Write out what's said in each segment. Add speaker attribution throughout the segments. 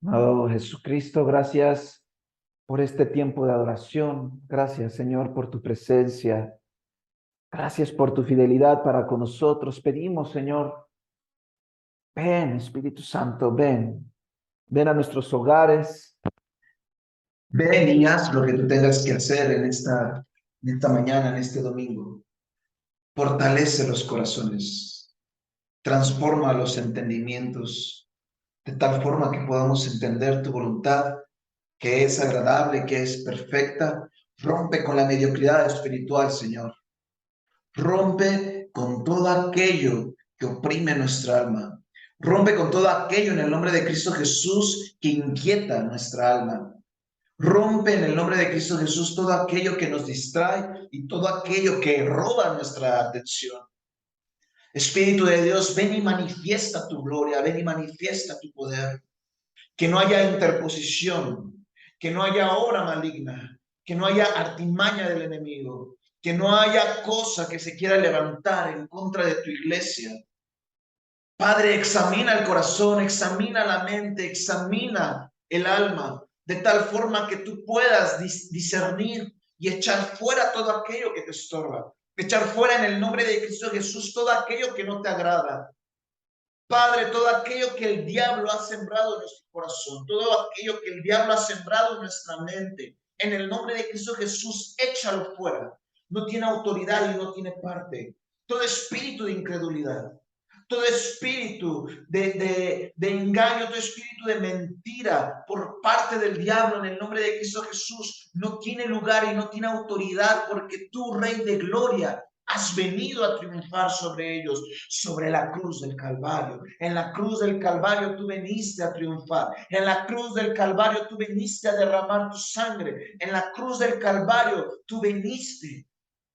Speaker 1: Amado Jesucristo, gracias por este tiempo de adoración. Gracias, Señor, por tu presencia. Gracias por tu fidelidad para con nosotros. Pedimos, Señor, ven, Espíritu Santo, ven. Ven a nuestros hogares. Ven y haz lo que tú tengas que hacer en esta mañana, en este domingo. Fortalece los corazones. Transforma los entendimientos de tal forma que podamos entender tu voluntad, que es agradable, que es perfecta. Rompe con la mediocridad espiritual, Señor. Rompe con todo aquello que oprime nuestra alma. Rompe con todo aquello en el nombre de Cristo Jesús que inquieta nuestra alma. Rompe en el nombre de Cristo Jesús todo aquello que nos distrae y todo aquello que roba nuestra atención. Espíritu de Dios, ven y manifiesta tu gloria, ven y manifiesta tu poder. Que no haya interposición, que no haya obra maligna, que no haya artimaña del enemigo, que no haya cosa que se quiera levantar en contra de tu iglesia. Padre, examina el corazón, examina la mente, examina el alma, de tal forma que tú puedas discernir y echar fuera todo aquello que te estorba, echar fuera en el nombre de Cristo Jesús todo aquello que no te agrada. Padre, todo aquello que el diablo ha sembrado en nuestro corazón, todo aquello que el diablo ha sembrado en nuestra mente, en el nombre de Cristo Jesús, échalo fuera. No tiene autoridad y no tiene parte. Todo espíritu de incredulidad, todo espíritu de engaño, todo espíritu de mentira por parte del diablo en el nombre de Cristo Jesús, no tiene lugar y no tiene autoridad porque tú, Rey de Gloria, has venido a triunfar sobre ellos, sobre la cruz del Calvario. En la cruz del Calvario tú veniste a triunfar. En la cruz del Calvario tú veniste a derramar tu sangre. En la cruz del Calvario tú veniste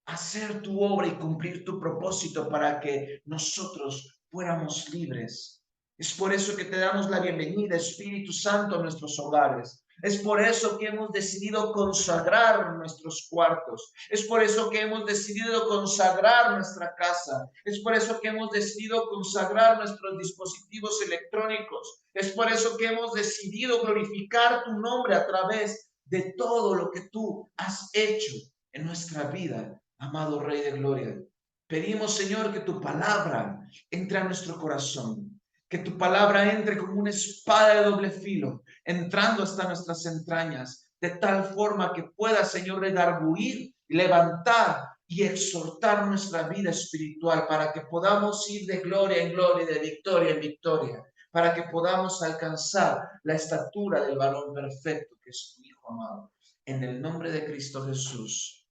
Speaker 1: a hacer tu obra y cumplir tu propósito para que nosotros fuéramos libres. Es por eso que te damos la bienvenida, Espíritu Santo, a nuestros hogares. Es por eso que hemos decidido consagrar nuestros cuartos. Es por eso que hemos decidido consagrar nuestra casa. Es por eso que hemos decidido consagrar nuestros dispositivos electrónicos. Es por eso que hemos decidido glorificar tu nombre a través de todo lo que tú has hecho en nuestra vida, amado Rey de Gloria. Pedimos, Señor, que tu palabra entre a nuestro corazón, que tu palabra entre como una espada de doble filo, entrando hasta nuestras entrañas, de tal forma que pueda, Señor, redarguir, levantar y exhortar nuestra vida espiritual para que podamos ir de gloria en gloria y de victoria en victoria, para que podamos alcanzar la estatura del varón perfecto que es tu Hijo amado. En el nombre de Cristo Jesús.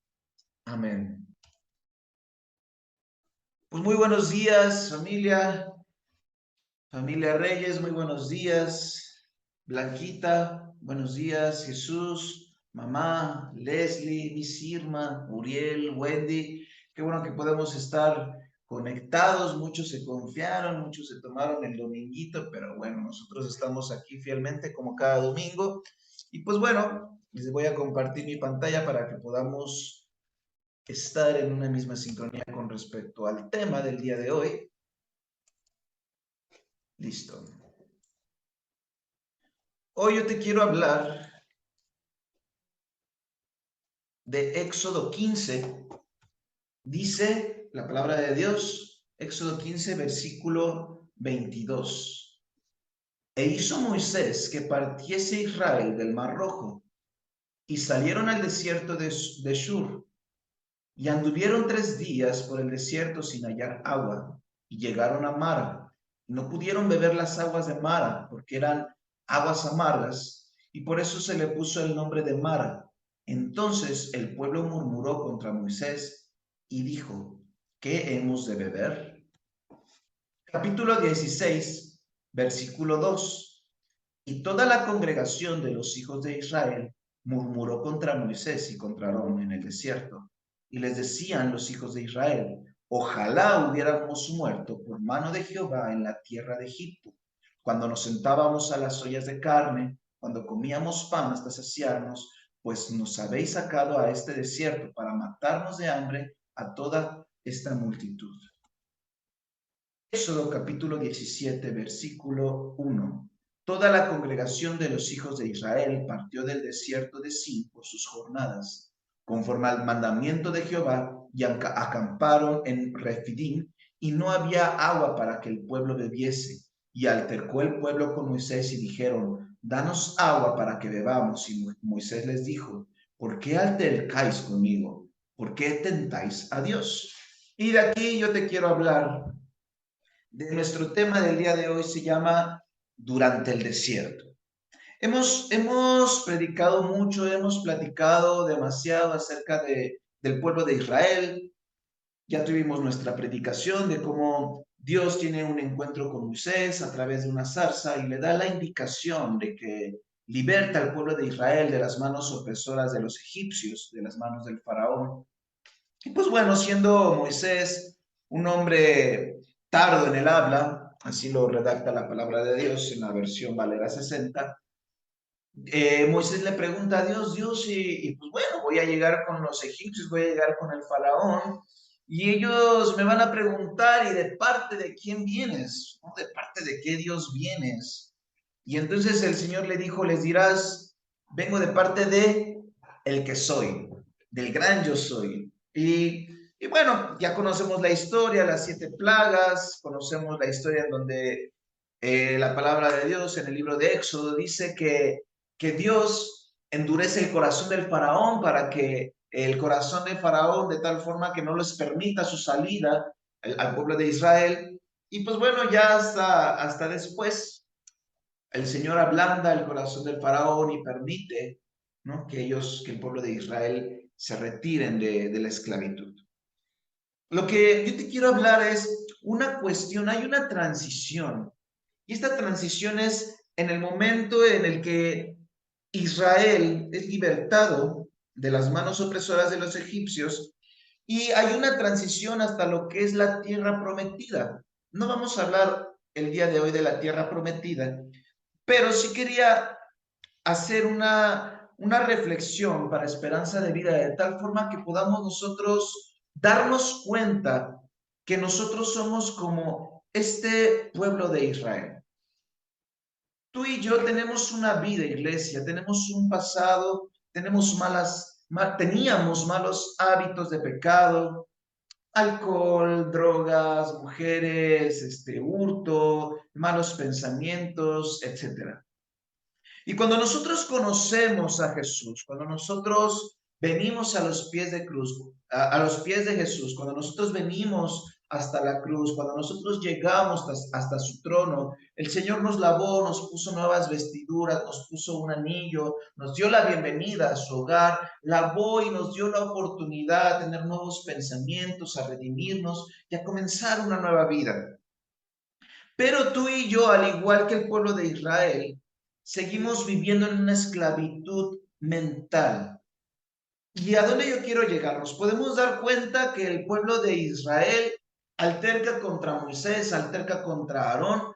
Speaker 1: Amén. Pues muy buenos días, familia Reyes, muy buenos días. Blanquita, buenos días. Jesús, mamá, Leslie, Miss Irma, Uriel, Wendy. Qué bueno que podemos estar conectados. Muchos se confiaron, muchos se tomaron el dominguito, pero bueno, nosotros estamos aquí fielmente como cada domingo. Y pues bueno, les voy a compartir mi pantalla para que podamos estar en una misma sincronía con respecto al tema del día de hoy. Listo. Hoy yo te quiero hablar de Éxodo 15. Dice la palabra de Dios, Éxodo 15, versículo 22. E hizo Moisés que partiese Israel del Mar Rojo, y salieron al desierto de Shur, y anduvieron 3 días por el desierto sin hallar agua, y llegaron a Mara. No pudieron beber las aguas de Mara, porque eran aguas amargas, y por eso se le puso el nombre de Mara. Entonces el pueblo murmuró contra Moisés y dijo, ¿qué hemos de beber? Capítulo 16, versículo 2. Y toda la congregación de los hijos de Israel murmuró contra Moisés y contra Aarón en el desierto. Y les decían los hijos de Israel, ojalá hubiéramos muerto por mano de Jehová en la tierra de Egipto, cuando nos sentábamos a las ollas de carne, cuando comíamos pan hasta saciarnos, pues nos habéis sacado a este desierto para matarnos de hambre a toda esta multitud. Éxodo capítulo 17, versículo 1.
Speaker 2: toda la congregación de los hijos de Israel partió del desierto de Sin por sus jornadas, conforme al mandamiento de Jehová, y acamparon en Refidim, y no había agua para que el pueblo bebiese. Y altercó el pueblo con Moisés y dijeron, danos agua para que bebamos. Y Moisés les dijo, ¿por qué altercáis conmigo? ¿Por qué tentáis a Dios? Y de aquí yo te quiero hablar de nuestro tema del día de hoy. Se llama Durante el desierto. Hemos predicado mucho, hemos platicado demasiado acerca del pueblo de Israel. Ya tuvimos nuestra predicación de cómo Dios tiene un encuentro con Moisés a través de una zarza y le da la indicación de que liberta al pueblo de Israel de las manos opresoras de los egipcios, de las manos del faraón. Y pues bueno, siendo Moisés un hombre tardo en el habla, así lo redacta la palabra de Dios en la versión Valera 60, Moisés le pregunta a Dios, y pues bueno, voy a llegar con los egipcios, voy a llegar con el faraón, y ellos me van a preguntar, ¿y de parte de quién vienes? ¿No? ¿De parte de qué Dios vienes? Y entonces el Señor le dijo, les dirás, vengo de parte de el que soy, del gran yo soy. Y bueno, ya conocemos la historia, las 7 plagas, conocemos la historia en donde la palabra de Dios en el libro de Éxodo dice que Dios endurece el corazón del faraón para que el corazón de faraón de tal forma que no les permita su salida al pueblo de Israel. Y pues bueno, ya hasta después el Señor ablanda el corazón del faraón y permite, ¿no?, que el pueblo de Israel se retiren de la esclavitud. Lo que yo te quiero hablar es una cuestión, hay una transición, y esta transición es en el momento en el que Israel es libertado de las manos opresoras de los egipcios, y hay una transición hasta lo que es la tierra prometida. No vamos a hablar el día de hoy de la tierra prometida, pero sí quería hacer una reflexión para esperanza de vida, de tal forma que podamos nosotros darnos cuenta que nosotros somos como este pueblo de Israel. Tú y yo tenemos una vida, iglesia, tenemos un pasado, teníamos malos hábitos de pecado, alcohol, drogas, mujeres, hurto, malos pensamientos, etcétera. Y cuando nosotros conocemos a Jesús, cuando nosotros venimos a los pies de cruz, a los pies de Jesús, cuando nosotros venimos hasta la cruz, cuando nosotros llegamos hasta su trono, el Señor nos lavó, nos puso nuevas vestiduras, nos puso un anillo, nos dio la bienvenida a su hogar, lavó y nos dio la oportunidad de tener nuevos pensamientos, a redimirnos y a comenzar una nueva vida. Pero tú y yo, al igual que el pueblo de Israel, seguimos viviendo en una esclavitud mental. ¿Y a dónde yo quiero llegar? Nos podemos dar cuenta que el pueblo de Israel alterca contra Moisés, alterca contra Aarón,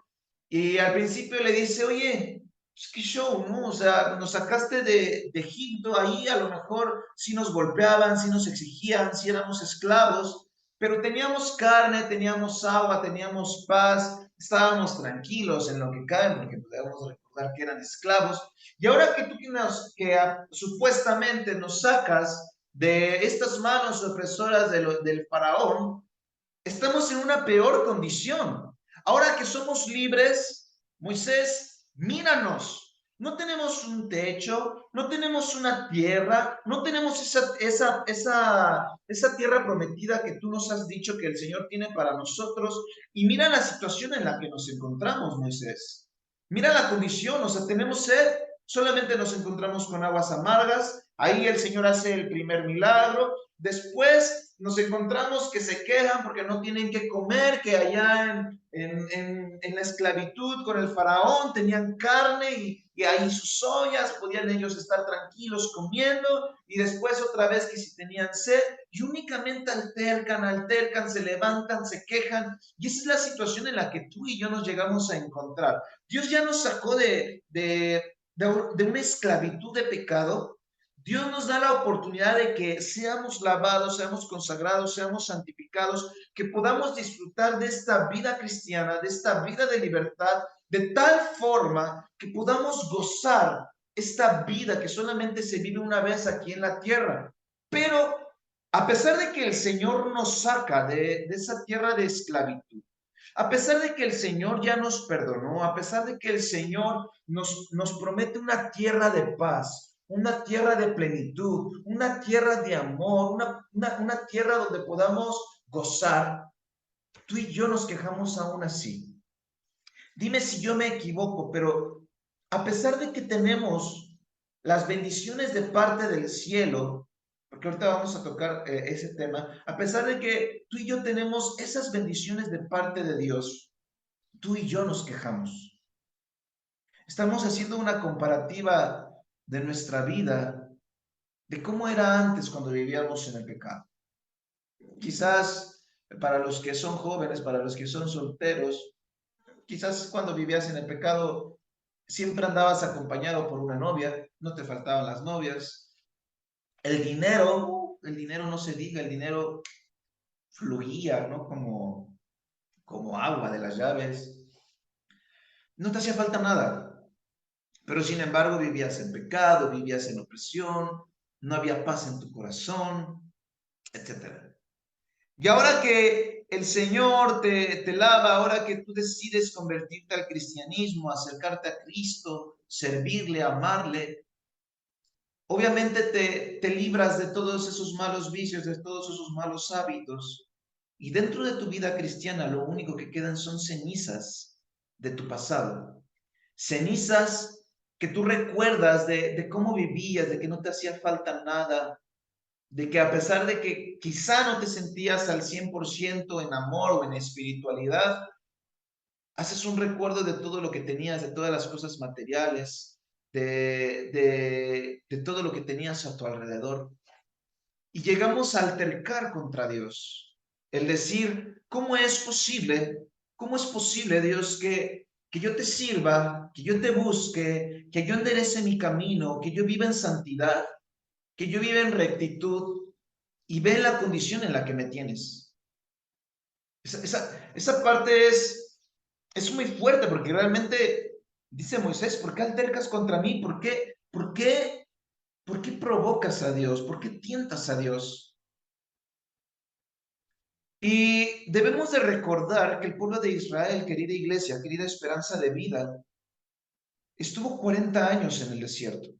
Speaker 2: y al principio le dice, oye, pues qué show, ¿no? O sea, nos sacaste de Egipto, ahí a lo mejor sí nos golpeaban, sí nos exigían, sí éramos esclavos, pero teníamos carne, teníamos agua, teníamos paz, estábamos tranquilos en lo que cabe, porque podemos recordar que eran esclavos. Y ahora que tú supuestamente nos sacas de estas manos opresoras del faraón, estamos en una peor condición. Ahora que somos libres, Moisés, míranos. No tenemos un techo, no tenemos una tierra, no tenemos esa tierra prometida que tú nos has dicho que el Señor tiene para nosotros. Y mira la situación en la que nos encontramos, Moisés. Mira la condición, o sea, tenemos sed, solamente nos encontramos con aguas amargas. Ahí el Señor hace el primer milagro. Después nos encontramos que se quejan porque no tienen que comer, que allá en la esclavitud con el faraón tenían carne y ahí sus ollas, podían ellos estar tranquilos comiendo, y después otra vez que si tenían sed, y únicamente altercan, se levantan, se quejan, y esa es la situación en la que tú y yo nos llegamos a encontrar. Dios ya nos sacó de una esclavitud de pecado. Dios nos da la oportunidad de que seamos lavados, seamos consagrados, seamos santificados, que podamos disfrutar de esta vida cristiana, de esta vida de libertad, de tal forma que podamos gozar esta vida que solamente se vive una vez aquí en la tierra. Pero a pesar de que el Señor nos saca de esa tierra de esclavitud, a pesar de que el Señor ya nos perdonó, a pesar de que el Señor nos promete una tierra de paz, una tierra de plenitud, una tierra de amor, una tierra donde podamos gozar, tú y yo nos quejamos aún así. Dime si yo me equivoco, pero a pesar de que tenemos las bendiciones de parte del cielo, porque ahorita vamos a tocar ese tema, a pesar de que tú y yo tenemos esas bendiciones de parte de Dios, tú y yo nos quejamos. Estamos haciendo una comparativa de nuestra vida, de cómo era antes cuando vivíamos en el pecado. Quizás para los que son jóvenes, para los que son solteros, quizás cuando vivías en el pecado siempre andabas acompañado por una novia, no te faltaban las novias. El dinero no se diga, el dinero fluía, ¿no? Como agua de las llaves. No te hacía falta nada, pero sin embargo vivías en pecado, vivías en opresión, no había paz en tu corazón, etcétera. Y ahora que el Señor te lava, ahora que tú decides convertirte al cristianismo, acercarte a Cristo, servirle, amarle, obviamente te libras de todos esos malos vicios, de todos esos malos hábitos. Y dentro de tu vida cristiana lo único que quedan son cenizas de tu pasado. Cenizas que tú recuerdas de cómo vivías, de que no te hacía falta nada, de que a pesar de que quizá no te sentías al 100% en amor o en espiritualidad, haces un recuerdo de todo lo que tenías, de todas las cosas materiales, de todo lo que tenías a tu alrededor. Y llegamos a altercar contra Dios. El decir, ¿cómo es posible, Dios, que yo te sirva, que yo te busque, que yo enderece mi camino, que yo viva en santidad, que yo viva en rectitud y ve la condición en la que me tienes? Esa parte es muy fuerte porque realmente dice Moisés, ¿por qué altercas contra mí? ¿Por qué provocas a Dios? ¿Por qué tientas a Dios? Y debemos de recordar que el pueblo de Israel, querida iglesia, querida esperanza de vida, estuvo 40 años en el desierto.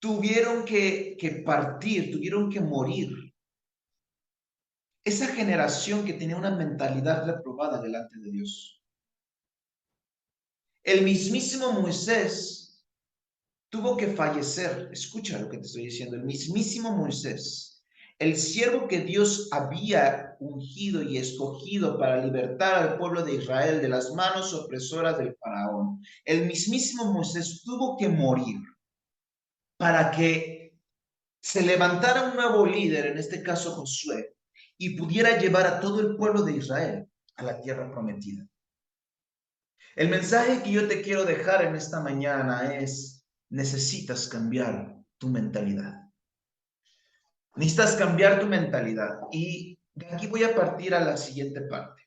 Speaker 2: Tuvieron que partir, tuvieron que morir. Esa generación que tenía una mentalidad reprobada delante de Dios. El mismísimo Moisés tuvo que fallecer. Escucha lo que te estoy diciendo. El mismísimo Moisés, el siervo que Dios había ungido y escogido para libertar al pueblo de Israel de las manos opresoras del faraón, el mismísimo Moisés tuvo que morir para que se levantara un nuevo líder, en este caso Josué, y pudiera llevar a todo el pueblo de Israel a la tierra prometida. El mensaje que yo te quiero dejar en esta mañana es: necesitas cambiar tu mentalidad. Necesitas cambiar tu mentalidad. Y de aquí voy a partir a la siguiente parte.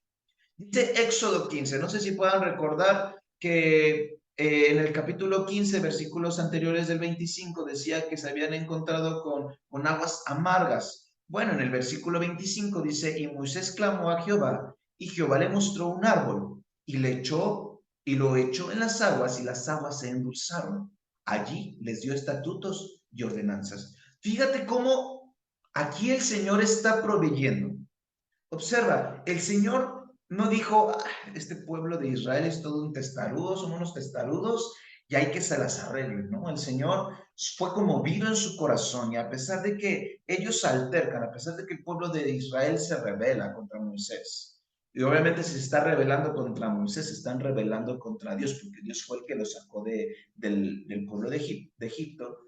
Speaker 2: Dice Éxodo 15, no sé si puedan recordar que en el capítulo 15, versículos anteriores del 25, decía que se habían encontrado con aguas amargas. Bueno, en el versículo 25 dice, y Moisés clamó a Jehová, y Jehová le mostró un árbol, y lo echó en las aguas, y las aguas se endulzaron. Allí les dio estatutos y ordenanzas. Fíjate cómo aquí el Señor está proveyendo. Observa, el Señor no dijo, este pueblo de Israel es todo un testarudo, son unos testarudos y hay que se las arreglen, ¿no? El Señor fue conmovido en su corazón y a pesar de que ellos se altercan, a pesar de que el pueblo de Israel se rebela contra Moisés, y obviamente si se está rebelando contra Moisés, se están rebelando contra Dios, porque Dios fue el que los sacó del pueblo de Egipto.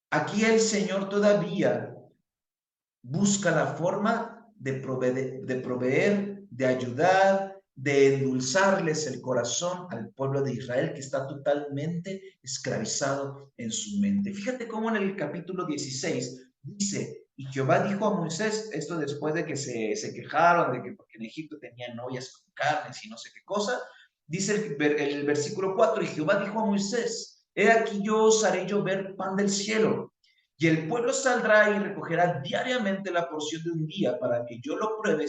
Speaker 2: Aquí el Señor todavía busca la forma de proveer, de ayudar, de endulzarles el corazón al pueblo de Israel que está totalmente esclavizado en su mente. Fíjate cómo en el capítulo 16 dice, Y Jehová dijo a Moisés, esto después de que se quejaron de que porque en Egipto tenían novias con carnes y no sé qué cosa, dice el versículo 4, y Jehová dijo a Moisés, he aquí yo os haré llover pan del cielo, y el pueblo saldrá y recogerá diariamente la porción de un día para que yo lo pruebe,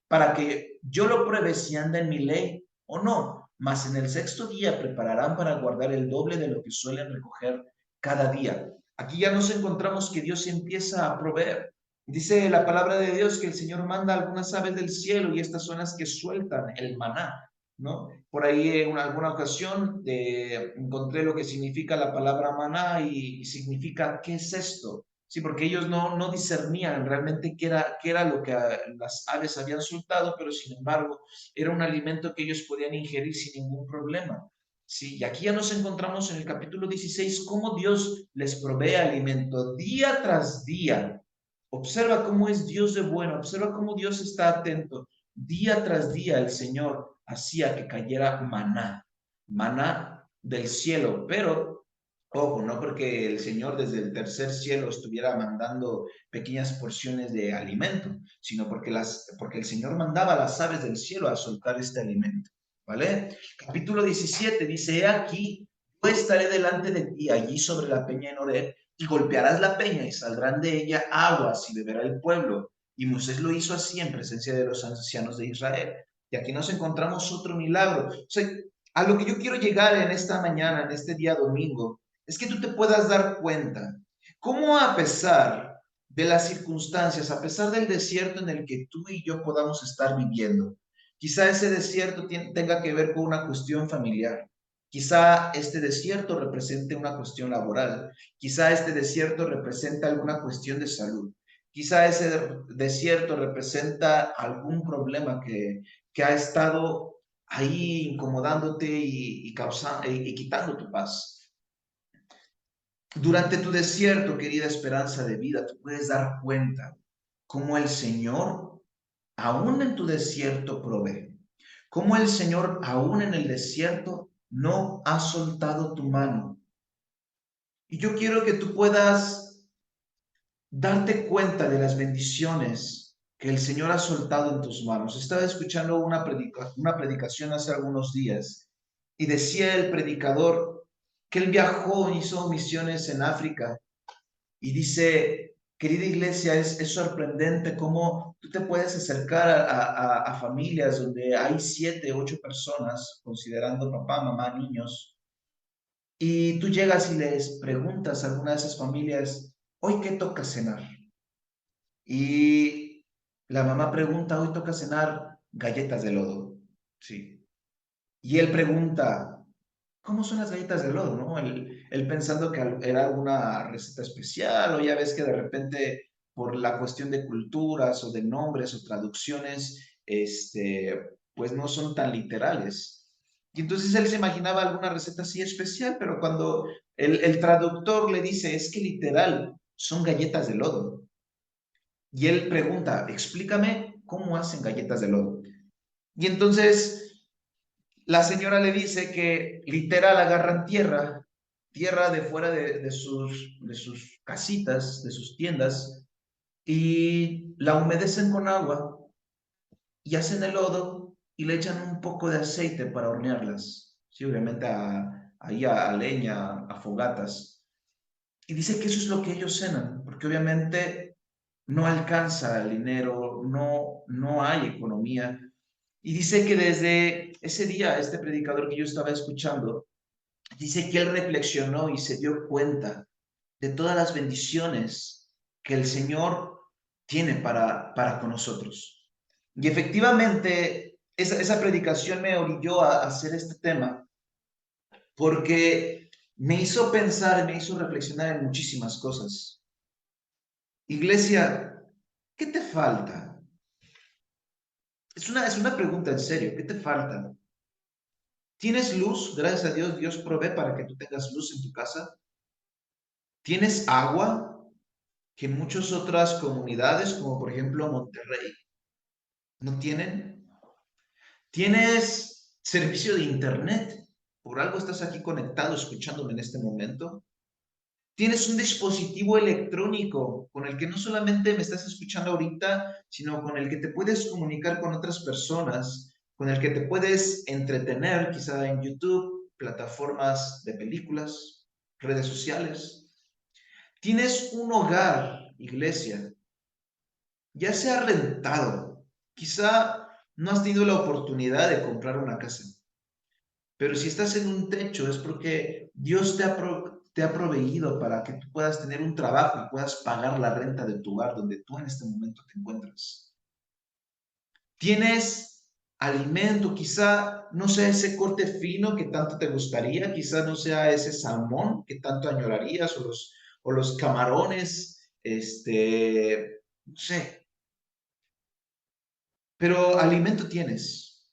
Speaker 2: para que yo lo pruebe si anda en mi ley o no. Mas en el sexto día prepararán para guardar el doble de lo que suelen recoger cada día. Aquí ya nos encontramos que Dios empieza a proveer. Dice la palabra de Dios que el Señor manda algunas aves del cielo y estas son las que sueltan el maná, ¿no? Por ahí en alguna ocasión encontré lo que significa la palabra maná y significa, ¿qué es esto? Sí, porque ellos no discernían realmente qué era lo que las aves habían soltado, pero sin embargo era un alimento que ellos podían ingerir sin ningún problema. Sí, y aquí ya nos encontramos en el capítulo 16 cómo Dios les provee alimento día tras día. Observa cómo es Dios de bueno, observa cómo Dios está atento. Día tras día el Señor hacía que cayera maná, maná del cielo, pero ojo, no porque el Señor desde el tercer cielo estuviera mandando pequeñas porciones de alimento, sino porque el Señor mandaba a las aves del cielo a soltar este alimento, ¿vale? Capítulo 17 dice, he aquí, yo estaré delante de ti allí sobre la peña en Horeb, y golpearás la peña y saldrán de ella aguas y beberá el pueblo. Y Moisés lo hizo así en presencia de los ancianos de Israel. Y aquí nos encontramos otro milagro. O sea, a lo que yo quiero llegar en esta mañana, en este día domingo, es que tú te puedas dar cuenta cómo a pesar de las circunstancias, a pesar del desierto en el que tú y yo podamos estar viviendo, quizá ese desierto tenga que ver con una cuestión familiar. Quizá este desierto represente una cuestión laboral. Quizá este desierto representa alguna cuestión de salud. Quizá ese desierto representa algún problema que ha estado ahí incomodándote y quitando tu paz. Durante tu desierto, querida esperanza de vida, tú puedes dar cuenta cómo el Señor, aún en tu desierto, provee. Cómo el Señor, aún en el desierto, no ha soltado tu mano. Y yo quiero que tú puedas darte cuenta de las bendiciones que el Señor ha soltado en tus manos. Estaba escuchando una predicación hace algunos días y decía el predicador que él viajó, hizo misiones en África y dice, querida iglesia, es sorprendente cómo tú te puedes acercar a familias donde hay 7, 8 personas, considerando papá, mamá, niños, y tú llegas y les preguntas a alguna de esas familias, ¿hoy qué toca cenar? Y la mamá pregunta, hoy toca cenar galletas de lodo. Sí. Y él pregunta, ¿cómo son las galletas de lodo? ¿No? Él pensando que era alguna receta especial, o ya ves que de repente por la cuestión de culturas o de nombres o traducciones, pues no son tan literales. Y entonces él se imaginaba alguna receta así especial, pero cuando el traductor le dice, es que literal, son galletas de lodo. Y él pregunta, explícame cómo hacen galletas de lodo. Y entonces la señora le dice que literal agarran tierra, tierra de fuera de sus casitas, de sus tiendas, y la humedecen con agua y hacen el lodo y le echan un poco de aceite para hornearlas. Sí, obviamente ahí a leña, a fogatas. Y dice que eso es lo que ellos cenan, porque obviamente no alcanza el dinero, no hay economía. Y dice que desde ese día, este predicador que yo estaba escuchando, dice que él reflexionó y se dio cuenta de todas las bendiciones que el Señor tiene para con nosotros. Y efectivamente, esa predicación me orilló a hacer este tema porque me hizo pensar, me hizo reflexionar en muchísimas cosas. Iglesia, ¿qué te falta? Es una pregunta en serio, ¿qué te falta? ¿Tienes luz? Gracias a Dios, Dios provee para que tú tengas luz en tu casa. ¿Tienes agua? Que muchas otras comunidades, como por ejemplo Monterrey, no tienen. ¿Tienes servicio de internet? ¿Por algo estás aquí conectado escuchándome en este momento? Tienes un dispositivo electrónico con el que no solamente me estás escuchando ahorita, sino con el que te puedes comunicar con otras personas, con el que te puedes entretener, quizá en YouTube, plataformas de películas, redes sociales. Tienes un hogar, iglesia, ya sea rentado. Quizá no has tenido la oportunidad de comprar una casa, pero si estás en un techo es porque Dios te ha proveído para que tú puedas tener un trabajo y puedas pagar la renta de tu hogar donde tú en este momento te encuentras. Tienes alimento, quizá no sea ese corte fino que tanto te gustaría, quizá no sea ese salmón que tanto añorarías o los camarones, no sé, pero alimento tienes.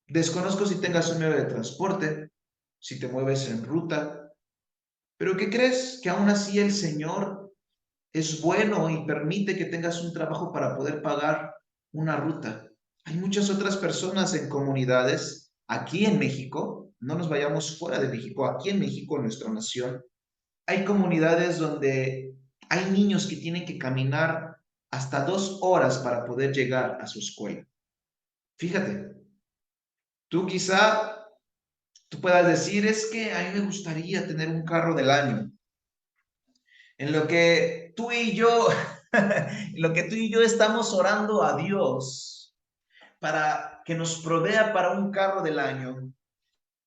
Speaker 2: Desconozco si tengas un medio de transporte, si te mueves en ruta, pero ¿qué crees? Que aún así el Señor es bueno y permite que tengas un trabajo para poder pagar una ruta. Hay muchas otras personas en comunidades aquí en México, no nos vayamos fuera de México, aquí en México, en nuestra nación, hay comunidades donde hay niños que tienen que caminar hasta 2 horas para poder llegar a su escuela. Fíjate, tú quizá tú puedas decir, es que a mí me gustaría tener un carro del año. En lo que tú y yo, en lo que tú y yo estamos orando a Dios para que nos provea para un carro del año,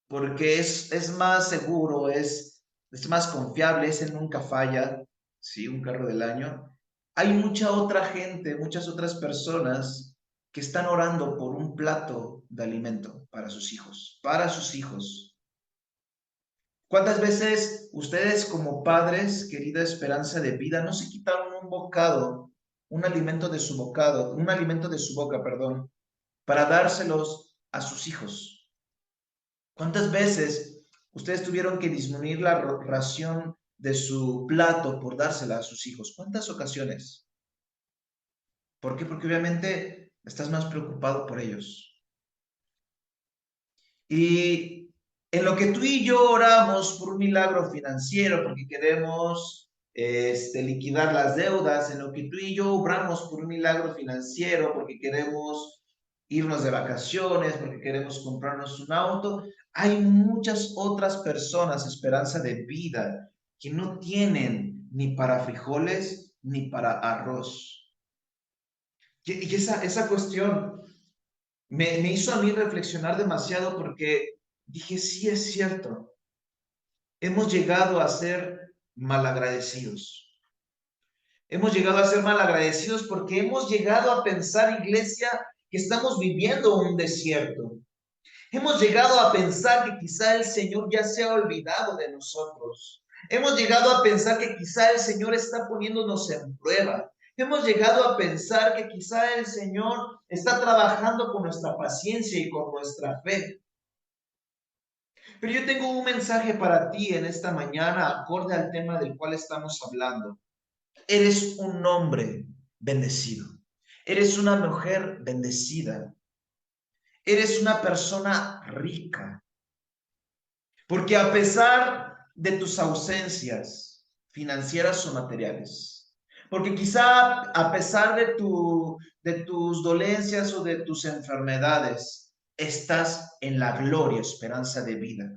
Speaker 2: porque es más seguro, es más confiable, ese nunca falla, sí, un carro del año. Hay mucha otra gente, muchas otras personas que están orando por un plato de alimento para sus hijos, para sus hijos. ¿Cuántas veces ustedes como padres, querida esperanza de vida, no se quitaron un bocado, un alimento de su bocado, un alimento de su boca, perdón, para dárselos a sus hijos? ¿Cuántas veces ustedes tuvieron que disminuir la ración de su plato por dársela a sus hijos? ¿Cuántas ocasiones? ¿Por qué? Porque obviamente estás más preocupado por ellos. Y en lo que tú y yo oramos por un milagro financiero, porque queremos liquidar las deudas, en lo que tú y yo obramos por un milagro financiero, porque queremos irnos de vacaciones, porque queremos comprarnos un auto, hay muchas otras personas, esperanza de vida, que no tienen ni para frijoles ni para arroz. Y esa cuestión me hizo a mí reflexionar demasiado porque dije, sí es cierto, hemos llegado a ser malagradecidos. Hemos llegado a ser malagradecidos porque hemos llegado a pensar, iglesia, que estamos viviendo un desierto. Hemos llegado a pensar que quizá el Señor ya se ha olvidado de nosotros. Hemos llegado a pensar que quizá el Señor está poniéndonos en prueba. Hemos llegado a pensar que quizá el Señor está trabajando con nuestra paciencia y con nuestra fe. Pero yo tengo un mensaje para ti en esta mañana, acorde al tema del cual estamos hablando. Eres un hombre bendecido. Eres una mujer bendecida. Eres una persona rica. Porque a pesar de tus ausencias financieras o materiales, porque quizá a pesar de tus dolencias o de tus enfermedades, estás en la gloria, esperanza de vida.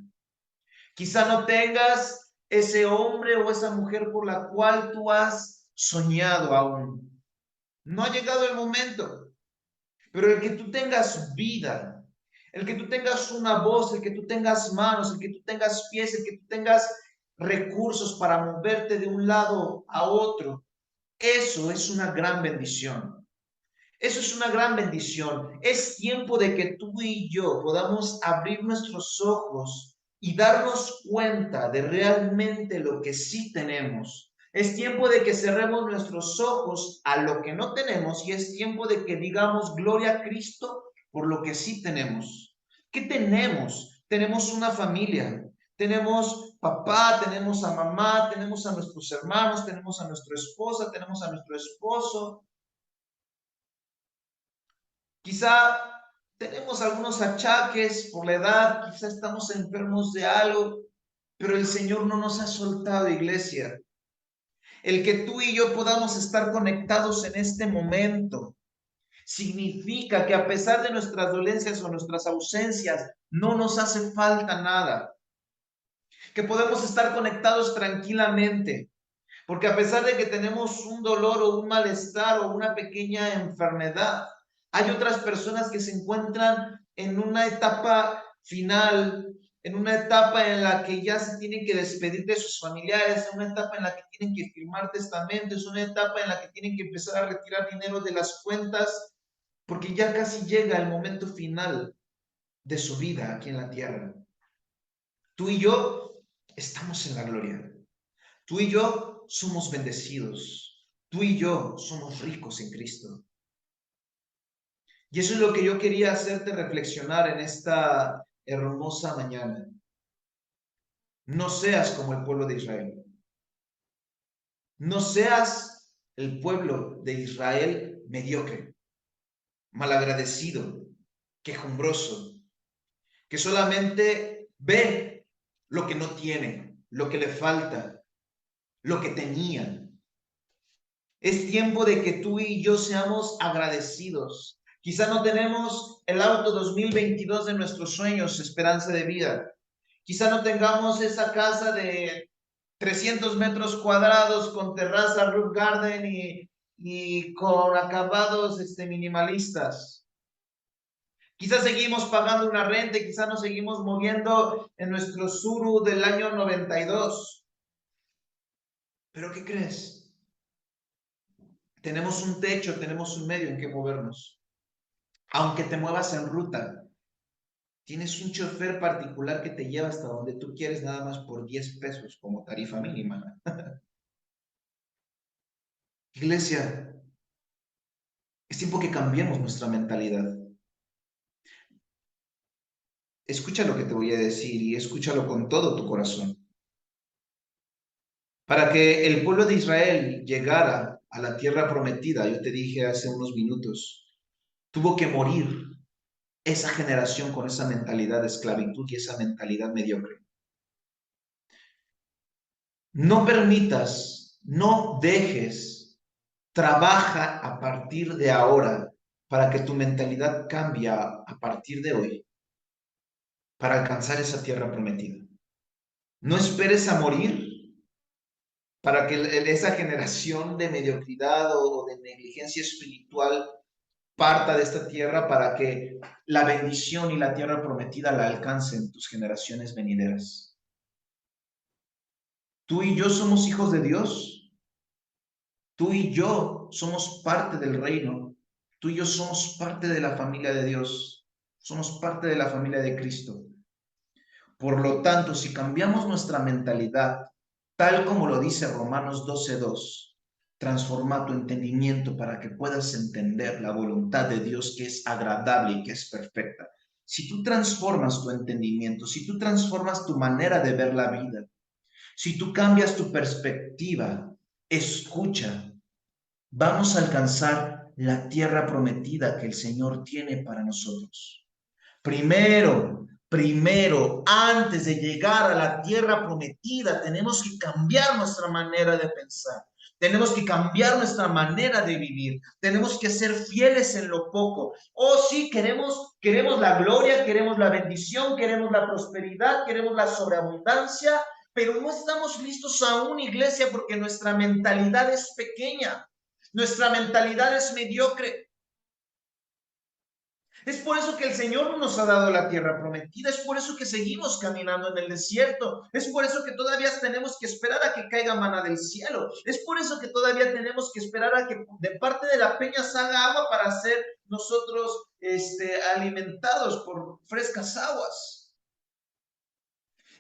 Speaker 2: Quizá no tengas ese hombre o esa mujer por la cual tú has soñado aún. No ha llegado el momento, pero el que tú tengas vida, el que tú tengas una voz, el que tú tengas manos, el que tú tengas pies, el que tú tengas recursos para moverte de un lado a otro, eso es una gran bendición. Eso es una gran bendición. Es tiempo de que tú y yo podamos abrir nuestros ojos y darnos cuenta de realmente lo que sí tenemos. Es tiempo de que cerremos nuestros ojos a lo que no tenemos y es tiempo de que digamos gloria a Cristo por lo que sí tenemos. ¿Qué tenemos? Tenemos una familia, tenemos papá, tenemos a mamá, tenemos a nuestros hermanos, tenemos a nuestra esposa, tenemos a nuestro esposo. Quizá tenemos algunos achaques por la edad, quizá estamos enfermos de algo, Pero el Señor no nos ha soltado, iglesia. El que tú y yo podamos estar conectados en este momento significa que a pesar de nuestras dolencias o nuestras ausencias, no nos hace falta nada. Que podemos estar conectados tranquilamente. Porque a pesar de que tenemos un dolor o un malestar o una pequeña enfermedad, hay otras personas que se encuentran en una etapa final, en una etapa en la que ya se tienen que despedir de sus familiares, en una etapa en la que tienen que firmar testamentos, una etapa en la que tienen que empezar a retirar dinero de las cuentas, porque ya casi llega el momento final de su vida aquí en la tierra. Tú y yo estamos en la gloria. Tú y yo somos bendecidos. Tú y yo somos ricos en Cristo. Y eso es lo que yo quería hacerte reflexionar en esta hermosa mañana. No seas como el pueblo de Israel. No seas el pueblo de Israel mediocre, malagradecido, quejumbroso, que solamente ve lo que no tiene, lo que le falta, lo que tenía. Es tiempo de que tú y yo seamos agradecidos. Quizá no tenemos el auto 2022 de nuestros sueños, esperanza de vida. Quizá no tengamos esa casa de 300 metros cuadrados con terraza, roof garden y con acabados minimalistas. Quizá seguimos pagando una renta, quizá nos seguimos moviendo en nuestro Suru del año 92. ¿Pero qué crees? Tenemos un techo, tenemos un medio en que movernos. Aunque te muevas en ruta, tienes un chofer particular que te lleva hasta donde tú quieres nada más por 10 pesos como tarifa mínima. Iglesia, es tiempo que cambiemos nuestra mentalidad. Escucha lo que te voy a decir y escúchalo con todo tu corazón. Para que el pueblo de Israel llegara a la tierra prometida, yo te dije hace unos minutos, tuvo que morir esa generación con esa mentalidad de esclavitud y esa mentalidad mediocre. No permitas, no dejes, trabaja a partir de ahora para que tu mentalidad cambie a partir de hoy para alcanzar esa tierra prometida. No esperes a morir para que esa generación de mediocridad o de negligencia espiritual parta de esta tierra para que la bendición y la tierra prometida la alcancen tus generaciones venideras. Tú y yo somos hijos de Dios. Tú y yo somos parte del reino. Tú y yo somos parte de la familia de Dios. Somos parte de la familia de Cristo. Por lo tanto, si cambiamos nuestra mentalidad, tal como lo dice Romanos 12:2, transforma tu entendimiento para que puedas entender la voluntad de Dios que es agradable y que es perfecta. Si tú transformas tu entendimiento, si tú transformas tu manera de ver la vida, si tú cambias tu perspectiva, escucha, vamos a alcanzar la tierra prometida que el Señor tiene para nosotros. Primero, antes de llegar a la tierra prometida, tenemos que cambiar nuestra manera de pensar. Tenemos que cambiar nuestra manera de vivir. Tenemos que ser fieles en lo poco. Oh, sí, queremos la gloria, queremos la bendición, queremos la prosperidad, queremos la sobreabundancia, pero no estamos listos aún, iglesia, porque nuestra mentalidad es pequeña. Nuestra mentalidad es mediocre. Es por eso que el Señor no nos ha dado la tierra prometida, es por eso que seguimos caminando en el desierto, es por eso que todavía tenemos que esperar a que caiga maná del cielo, es por eso que todavía tenemos que esperar a que de parte de la peña salga agua para ser nosotros alimentados por frescas aguas.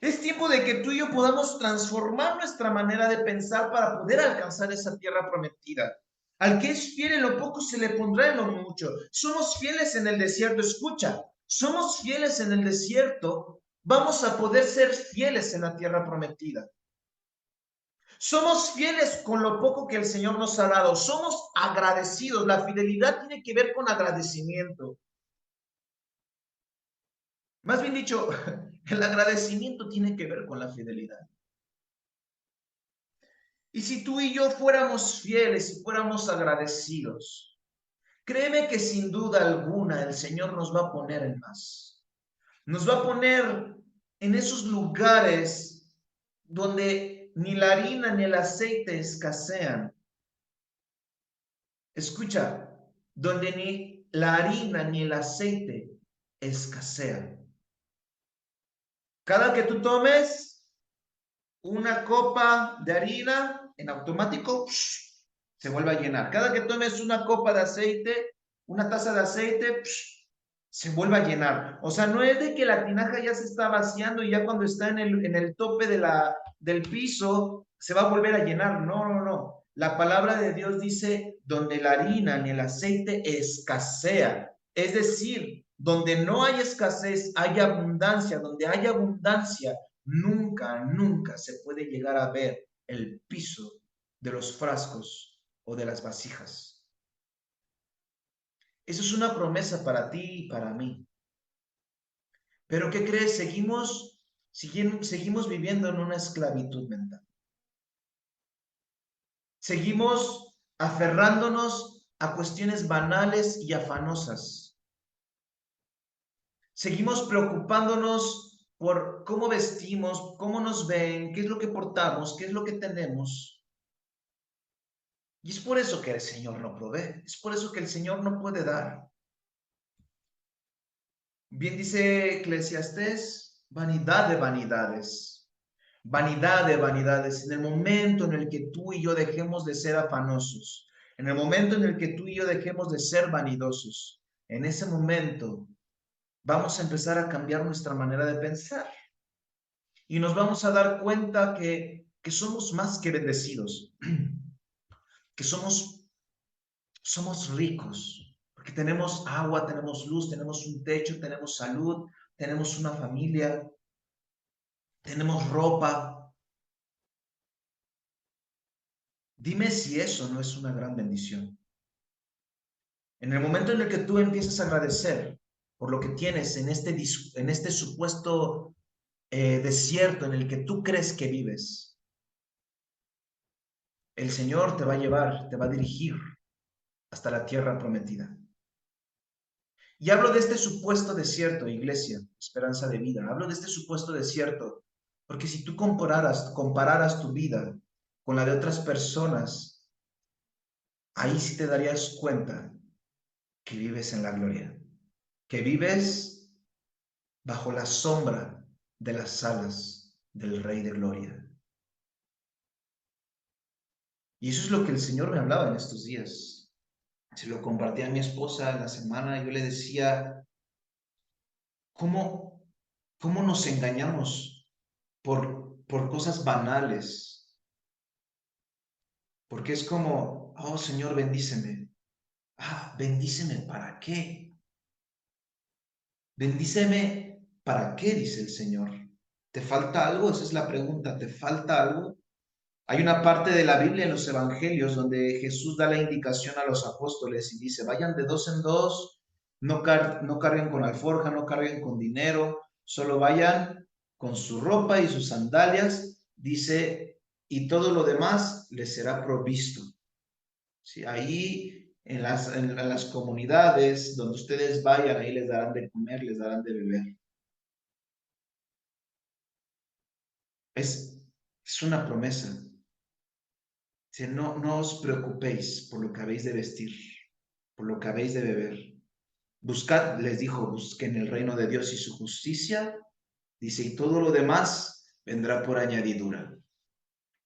Speaker 2: Es tiempo de que tú y yo podamos transformar nuestra manera de pensar para poder alcanzar esa tierra prometida. Al que es fiel en lo poco se le pondrá en lo mucho. Somos fieles en el desierto. Escucha, somos fieles en el desierto. Vamos a poder ser fieles en la tierra prometida. Somos fieles con lo poco que el Señor nos ha dado. Somos agradecidos. La fidelidad tiene que ver con agradecimiento. Más bien dicho, El agradecimiento tiene que ver con la fidelidad. Y si tú y yo fuéramos fieles y fuéramos agradecidos, créeme que sin duda alguna el Señor nos va a poner en más. Nos va a poner en esos lugares donde ni la harina ni el aceite escasean. Escucha, donde ni la harina ni el aceite escasean. Cada que tú tomes una copa de harina, en automático se vuelve a llenar. Cada que tomes una copa de aceite, una taza de aceite, se vuelve a llenar. O sea, no es de que la tinaja ya se está vaciando y ya cuando está en el tope del piso se va a volver a llenar. No, no, no. La palabra de Dios dice, donde la harina ni el aceite escasea. Es decir, donde no hay escasez, hay abundancia. Donde hay abundancia, nunca, nunca se puede llegar a ver el piso de los frascos o de las vasijas. Eso es una promesa para ti y para mí. Pero ¿qué crees? Seguimos viviendo en una esclavitud mental. Seguimos aferrándonos a cuestiones banales y afanosas. Seguimos preocupándonos por cómo vestimos, cómo nos ven, qué es lo que portamos, qué es lo que tenemos. Y es por eso que el Señor no provee, es por eso que el Señor no puede dar. Bien dice Eclesiastés, vanidad de vanidades, vanidad de vanidades. En el momento en el que tú y yo dejemos de ser afanosos, en el momento en el que tú y yo dejemos de ser vanidosos, en ese momento vamos a empezar a cambiar nuestra manera de pensar y nos vamos a dar cuenta que somos más que bendecidos, que somos ricos, porque tenemos agua, tenemos luz, tenemos un techo, tenemos salud, tenemos una familia, tenemos ropa. Dime si eso no es una gran bendición. En el momento en el que tú empiezas a agradecer por lo que tienes en este supuesto desierto en el que tú crees que vives, el Señor te va a llevar, te va a dirigir hasta la tierra prometida. Y hablo de este supuesto desierto, iglesia, esperanza de vida. Hablo de este supuesto desierto, porque si tú compararas tu vida con la de otras personas, ahí sí te darías cuenta que vives en la gloria, que vives bajo la sombra de las alas del Rey de Gloria. Y eso es lo que el Señor me hablaba en estos días. Se lo compartí a mi esposa en la semana. Yo le decía, ¿cómo, cómo nos engañamos por cosas banales? Porque es como, oh Señor, bendíceme. Ah, bendíceme, ¿para qué? Bendíceme, ¿para qué? Dice el Señor. ¿Te falta algo? Esa es la pregunta. ¿Te falta algo? Hay una parte de la Biblia en los Evangelios donde Jesús da la indicación a los apóstoles y dice, vayan de dos en dos, no carguen con alforja, no carguen con dinero, solo vayan con su ropa y sus sandalias, dice, y todo lo demás les será provisto. ¿Sí? Ahí en las comunidades donde ustedes vayan, ahí les darán de comer, les darán de beber. Es una promesa. No os preocupéis por lo que habéis de vestir, por lo que habéis de beber. Buscad, les dijo, busquen el reino de Dios y su justicia. Dice, y todo lo demás vendrá por añadidura.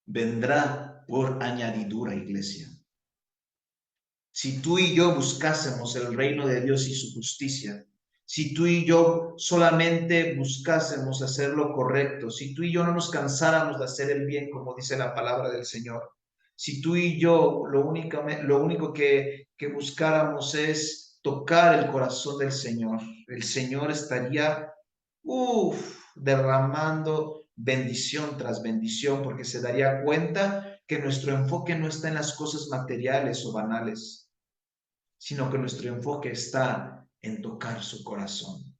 Speaker 2: Vendrá por añadidura, iglesia. Si tú y yo buscásemos el reino de Dios y su justicia, si tú y yo solamente buscásemos hacer lo correcto, si tú y yo no nos cansáramos de hacer el bien, como dice la palabra del Señor, si tú y yo lo único que buscáramos es tocar el corazón del Señor, el Señor estaría derramando bendición tras bendición, porque se daría cuenta que nuestro enfoque no está en las cosas materiales o banales, sino que nuestro enfoque está en tocar su corazón.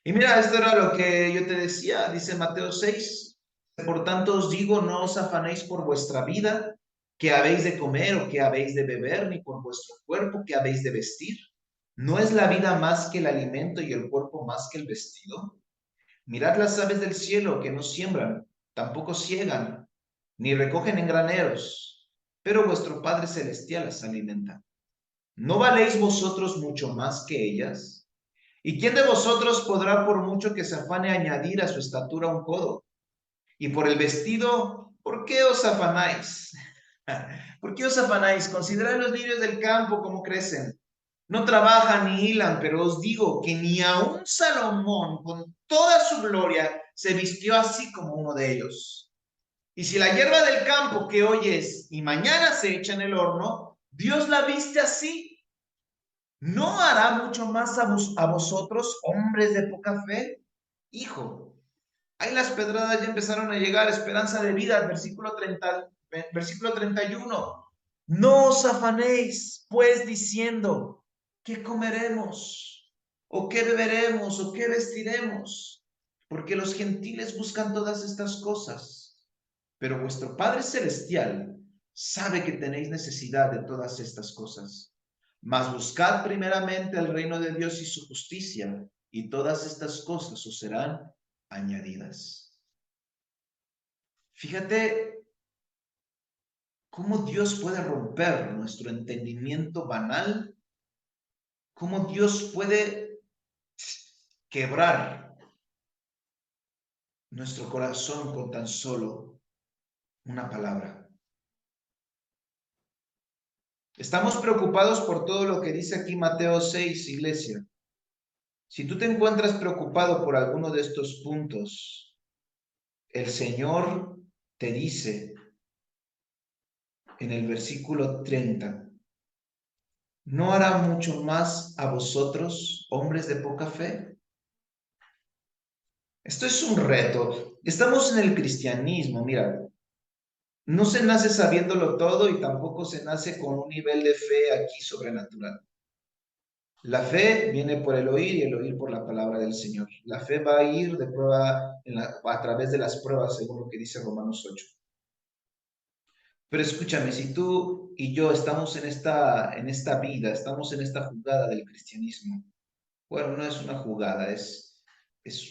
Speaker 2: Y mira, esto era lo que yo te decía, dice Mateo 6. Por tanto os digo, no os afanéis por vuestra vida, qué habéis de comer o qué habéis de beber, ni por vuestro cuerpo, qué habéis de vestir. ¿No es la vida más que el alimento y el cuerpo más que el vestido? Mirad las aves del cielo que no siembran, tampoco ciegan, ni recogen en graneros, pero vuestro Padre Celestial las alimenta. ¿No valéis vosotros mucho más que ellas? ¿Y quién de vosotros podrá, por mucho que se afane, añadir a su estatura un codo? Y por el vestido, ¿por qué os afanáis? ¿Por qué os afanáis? Considerad los lirios del campo cómo crecen. No trabajan ni hilan, pero os digo que ni aun Salomón, con toda su gloria, se vistió así como uno de ellos. Y si la hierba del campo que hoy es y mañana se echa en el horno, Dios la viste así, ¿no hará mucho más a vosotros, hombres de poca fe? Hijo, ahí las pedradas ya empezaron a llegar, esperanza de vida, versículo 31. No os afanéis, pues, diciendo, ¿qué comeremos? ¿O qué beberemos? ¿O qué vestiremos? Porque los gentiles buscan todas estas cosas, pero vuestro Padre Celestial sabe que tenéis necesidad de todas estas cosas. Mas buscad primeramente el reino de Dios y su justicia, y todas estas cosas os serán añadidas. Fíjate cómo Dios puede romper nuestro entendimiento banal, cómo Dios puede quebrar nuestro corazón con tan solo una palabra. Estamos preocupados por todo lo que dice aquí Mateo 6, iglesia. Si tú te encuentras preocupado por alguno de estos puntos, el Señor te dice en el versículo 30, ¿no hará mucho más a vosotros, hombres de poca fe? Esto es un reto. Estamos en el cristianismo, mira, no se nace sabiéndolo todo y tampoco se nace con un nivel de fe aquí sobrenatural. La fe viene por el oír y el oír por la palabra del Señor. La fe va a ir de prueba a través de las pruebas, según lo que dice Romanos 8. Pero escúchame, si tú y yo estamos en esta vida, estamos en esta jugada del cristianismo, bueno, no es una jugada, es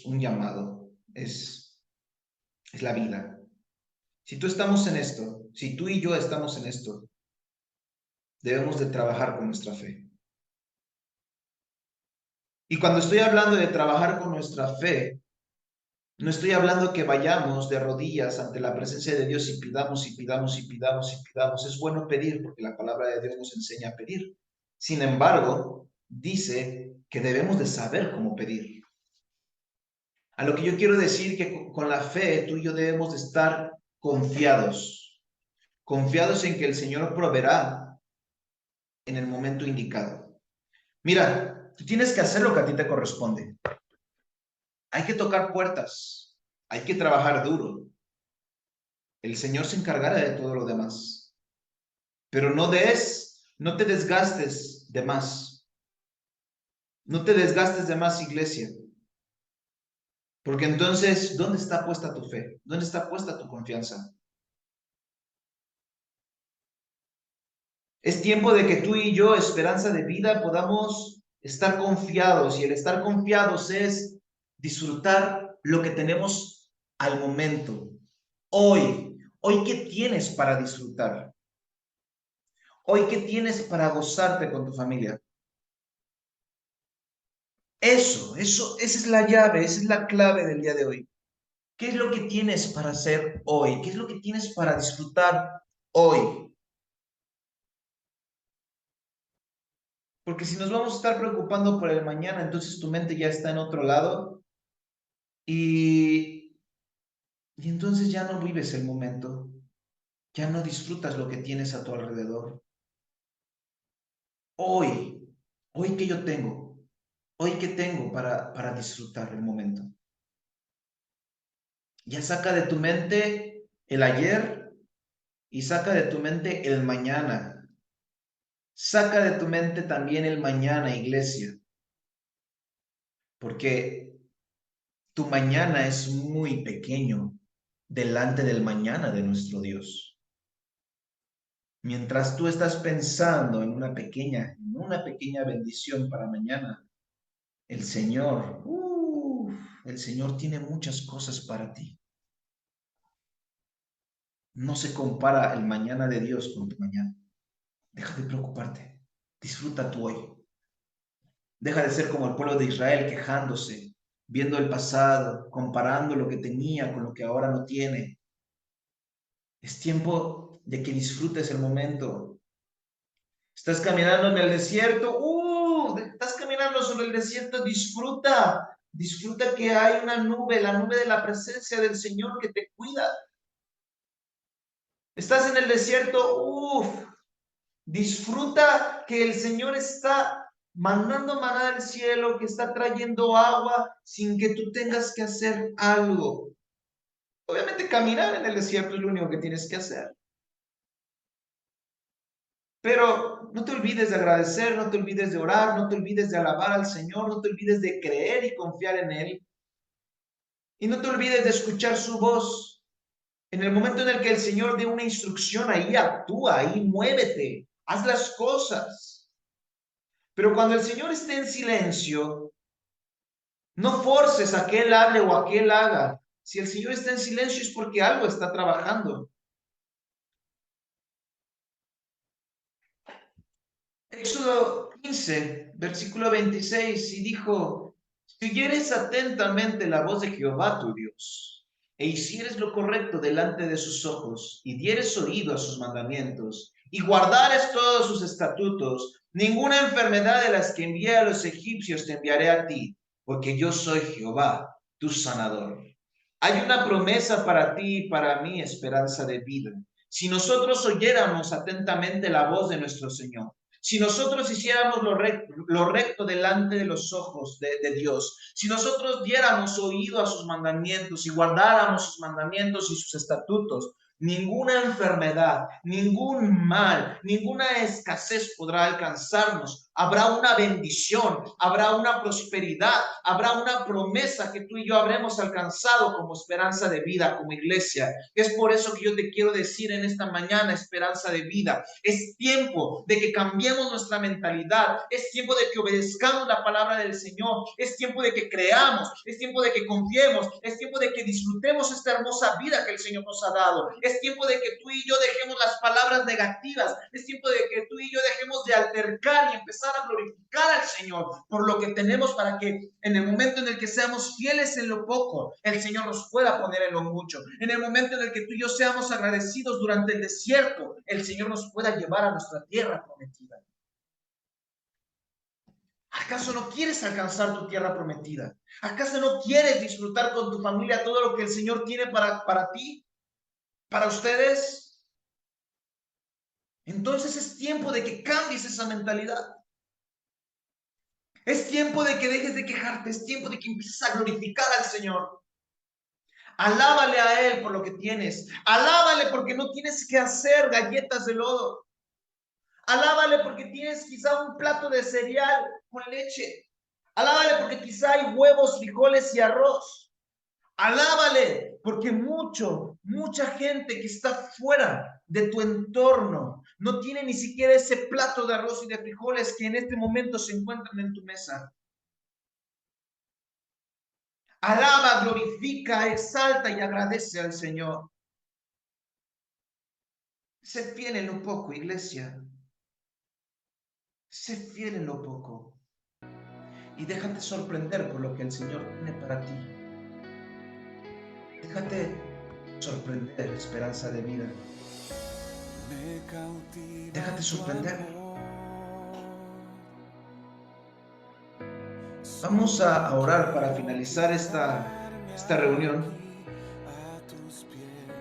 Speaker 2: un llamado, es la vida. Si tú estamos en esto, si tú y yo estamos en esto, debemos de trabajar con nuestra fe. Y cuando estoy hablando de trabajar con nuestra fe, no estoy hablando que vayamos de rodillas ante la presencia de Dios y pidamos y pidamos y pidamos y pidamos. Es bueno pedir porque la palabra de Dios nos enseña a pedir. Sin embargo, dice que debemos de saber cómo pedir. A lo que yo quiero decir que con la fe tú y yo debemos de estar confiados en que el Señor proveerá en el momento indicado. Mira, tú tienes que hacer lo que a ti te corresponde. Hay que tocar puertas, hay que trabajar duro. El Señor se encargará de todo lo demás. Pero no te desgastes de más. No te desgastes de más, iglesia. Porque entonces, ¿dónde está puesta tu fe? ¿Dónde está puesta tu confianza? Es tiempo de que tú y yo, esperanza de vida, podamos estar confiados. Y el estar confiados es disfrutar lo que tenemos al momento. Hoy, ¿qué tienes para disfrutar? Hoy, ¿qué tienes para gozarte con tu familia? Esa es la llave, esa es la clave del día de hoy. ¿Qué es lo que tienes para hacer hoy? ¿Qué es lo que tienes para disfrutar hoy? Porque si nos vamos a estar preocupando por el mañana, entonces tu mente ya está en otro lado y, y entonces ya no vives el momento, ya no disfrutas lo que tienes a tu alrededor. Hoy, hoy que yo tengo, hoy que tengo para disfrutar el momento. Ya saca de tu mente el ayer y saca de tu mente el mañana. Saca de tu mente también el mañana, iglesia, porque Tu mañana es muy pequeño delante del mañana de nuestro Dios. Mientras tú estás pensando en una pequeña bendición para mañana, el Señor, el Señor tiene muchas cosas para ti. No se compara el mañana de Dios con tu mañana. Deja de preocuparte. Disfruta tu hoy. Deja de ser como el pueblo de Israel quejándose, viendo el pasado, comparando lo que tenía con lo que ahora no tiene. Es tiempo de que disfrutes el momento. Estás caminando en el desierto, estás caminando sobre el desierto, disfruta que hay una nube, la nube de la presencia del Señor que te cuida. Estás en el desierto, disfruta que el Señor está mandando maná del cielo, que está trayendo agua sin que tú tengas que hacer algo. Obviamente caminar en el desierto es lo único que tienes que hacer. Pero no te olvides de agradecer, no te olvides de orar, no te olvides de alabar al Señor, no te olvides de creer y confiar en Él. Y no te olvides de escuchar su voz. En el momento en el que el Señor dé una instrucción, ahí actúa, ahí muévete, haz las cosas. Pero cuando el Señor esté en silencio, no forces a que Él hable o a que Él haga. Si el Señor está en silencio es porque algo está trabajando. Éxodo 15, versículo 26, y dijo: si oyeres atentamente la voz de Jehová tu Dios, e hicieres lo correcto delante de sus ojos, y dieres oído a sus mandamientos, y guardares todos sus estatutos, ninguna enfermedad de las que envié a los egipcios te enviaré a ti, porque yo soy Jehová, tu sanador. Hay una promesa para ti y para mí, esperanza de vida. Si nosotros oyéramos atentamente la voz de nuestro Señor, si nosotros hiciéramos lo recto delante de los ojos de Dios, si nosotros diéramos oído a sus mandamientos y guardáramos sus mandamientos y sus estatutos, ninguna enfermedad, ningún mal, ninguna escasez podrá alcanzarnos. Habrá una bendición, habrá una prosperidad, habrá una promesa que tú y yo habremos alcanzado como esperanza de vida, como iglesia. Es por eso que yo te quiero decir en esta mañana, esperanza de vida, es tiempo de que cambiemos nuestra mentalidad, es tiempo de que obedezcamos la palabra del Señor, es tiempo de que creamos, es tiempo de que confiemos, es tiempo de que disfrutemos esta hermosa vida que el Señor nos ha dado. Es tiempo de que tú y yo dejemos las palabras negativas. Es tiempo de que tú y yo dejemos de altercar y empezar a glorificar al Señor por lo que tenemos, para que en el momento en el que seamos fieles en lo poco, el Señor nos pueda poner en lo mucho. En el momento en el que tú y yo seamos agradecidos durante el desierto, el Señor nos pueda llevar a nuestra tierra prometida. ¿Acaso no quieres alcanzar tu tierra prometida? ¿Acaso no quieres disfrutar con tu familia todo lo que el Señor tiene para ti? ¿Para ustedes? Entonces es tiempo de que cambies esa mentalidad. Es tiempo de que dejes de quejarte. Es tiempo de que empieces a glorificar al Señor. Alábale a Él por lo que tienes. Alábale porque no tienes que hacer galletas de lodo. Alábale porque tienes quizá un plato de cereal con leche. Alábale porque quizá hay huevos, frijoles y arroz. Alábale porque mucha gente que está fuera de tu entorno no tiene ni siquiera ese plato de arroz y de frijoles que en este momento se encuentran en tu mesa. Alaba, glorifica, exalta y agradece al Señor. Sé fiel en lo poco, iglesia. Sé fiel en lo poco. Y déjate sorprender por lo que el Señor tiene para ti. Déjate sorprender, esperanza de vida. Déjate sorprender. Vamos a orar para finalizar esta reunión.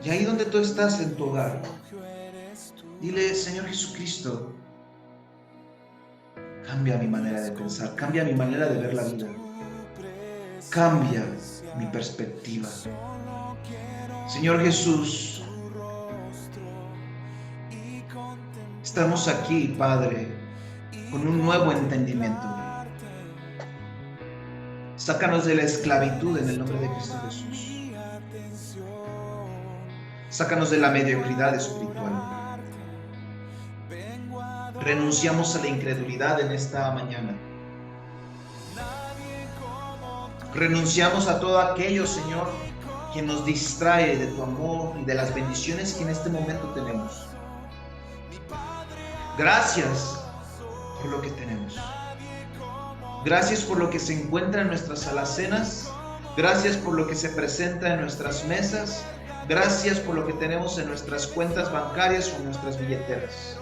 Speaker 2: Y ahí donde tú estás en tu hogar, dile: Señor Jesucristo, cambia mi manera de pensar, cambia mi manera de ver la vida, cambia mi perspectiva. Señor Jesús, estamos aquí, Padre, con un nuevo entendimiento. Sácanos de la esclavitud en el nombre de Cristo Jesús. Sácanos de la mediocridad espiritual. Renunciamos a la incredulidad en esta mañana. Renunciamos a todo aquello, Señor, que nos distrae de tu amor y de las bendiciones que en este momento tenemos. Gracias por lo que tenemos. Gracias por lo que se encuentra en nuestras alacenas. Gracias por lo que se presenta en nuestras mesas. Gracias por lo que tenemos en nuestras cuentas bancarias o en nuestras billeteras.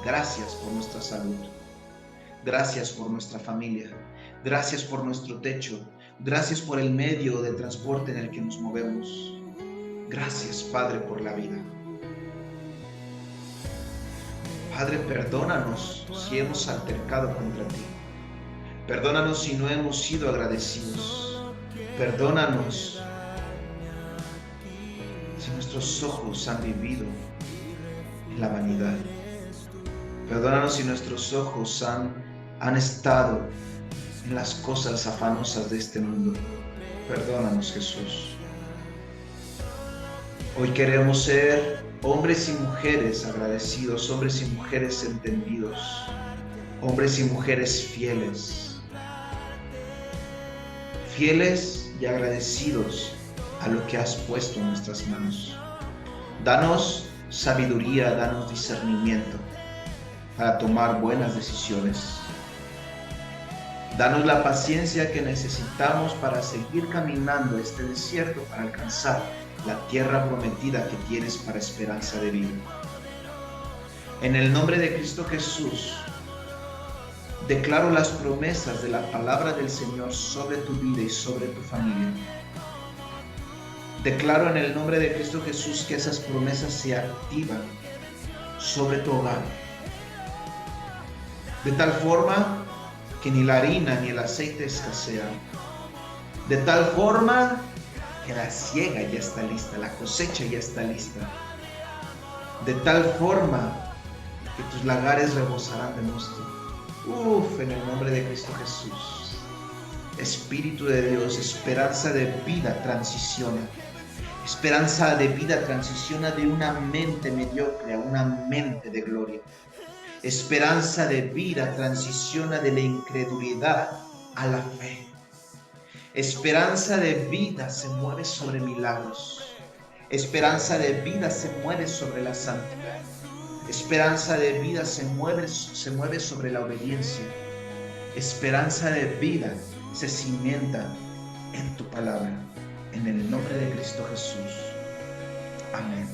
Speaker 2: Gracias por nuestra salud. Gracias por nuestra familia. Gracias por nuestro techo. Gracias por el medio de transporte en el que nos movemos. Gracias, Padre, por la vida. Padre, perdónanos si hemos altercado contra ti. Perdónanos si no hemos sido agradecidos. Perdónanos si nuestros ojos han vivido en la vanidad. Perdónanos si nuestros ojos han estado en las cosas afanosas de este mundo. Perdónanos, Jesús. Hoy queremos ser hombres y mujeres agradecidos, hombres y mujeres entendidos, hombres y mujeres fieles. Fieles y agradecidos a lo que has puesto en nuestras manos. Danos sabiduría, danos discernimiento para tomar buenas decisiones. Danos la paciencia que necesitamos para seguir caminando este desierto para alcanzar la tierra prometida que tienes para esperanza de vida. En el nombre de Cristo Jesús, declaro las promesas de la palabra del Señor sobre tu vida y sobre tu familia. Declaro en el nombre de Cristo Jesús que esas promesas se activan sobre tu hogar. De tal forma que ni la harina ni el aceite escasean. De tal forma que la siega ya está lista, la cosecha ya está lista. De tal forma que tus lagares rebosarán de mosto. En el nombre de Cristo Jesús. Espíritu de Dios, esperanza de vida transiciona. Esperanza de vida transiciona de una mente mediocre a una mente de gloria. Esperanza de vida transiciona de la incredulidad a la fe. Esperanza de vida se mueve sobre milagros. Esperanza de vida se mueve sobre la santidad. Esperanza de vida se mueve sobre la obediencia. Esperanza de vida se cimienta en tu palabra. En el nombre de Cristo Jesús. Amén.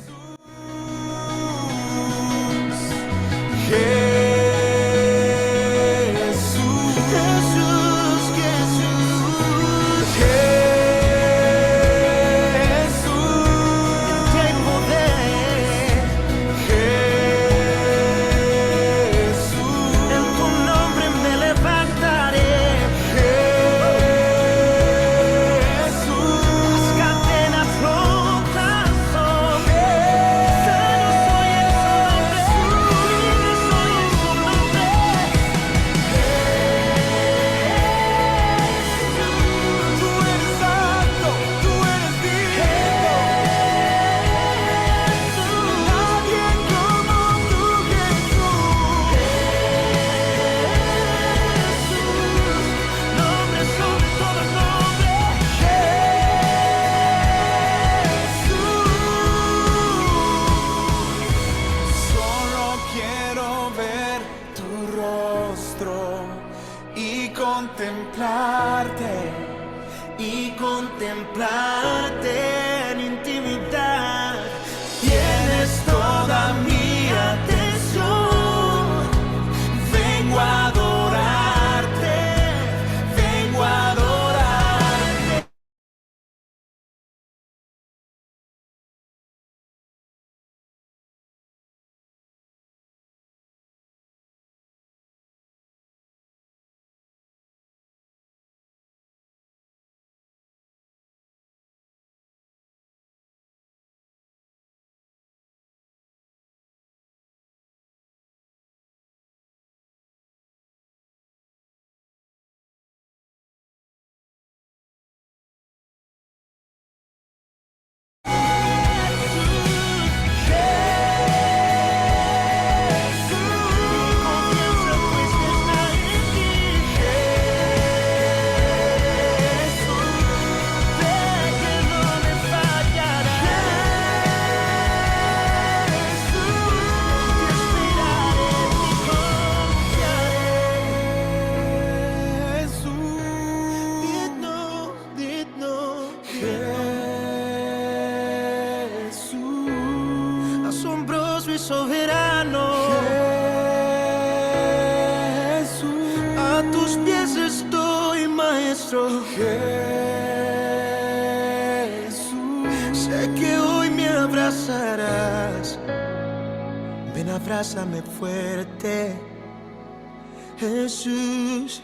Speaker 3: Contemplarte en intimidad, tienes toda mi atención. Vengo a soberano. Jesús, a tus pies estoy, maestro. Jesús, sé que hoy me abrazarás. Ven, abrázame fuerte, Jesús.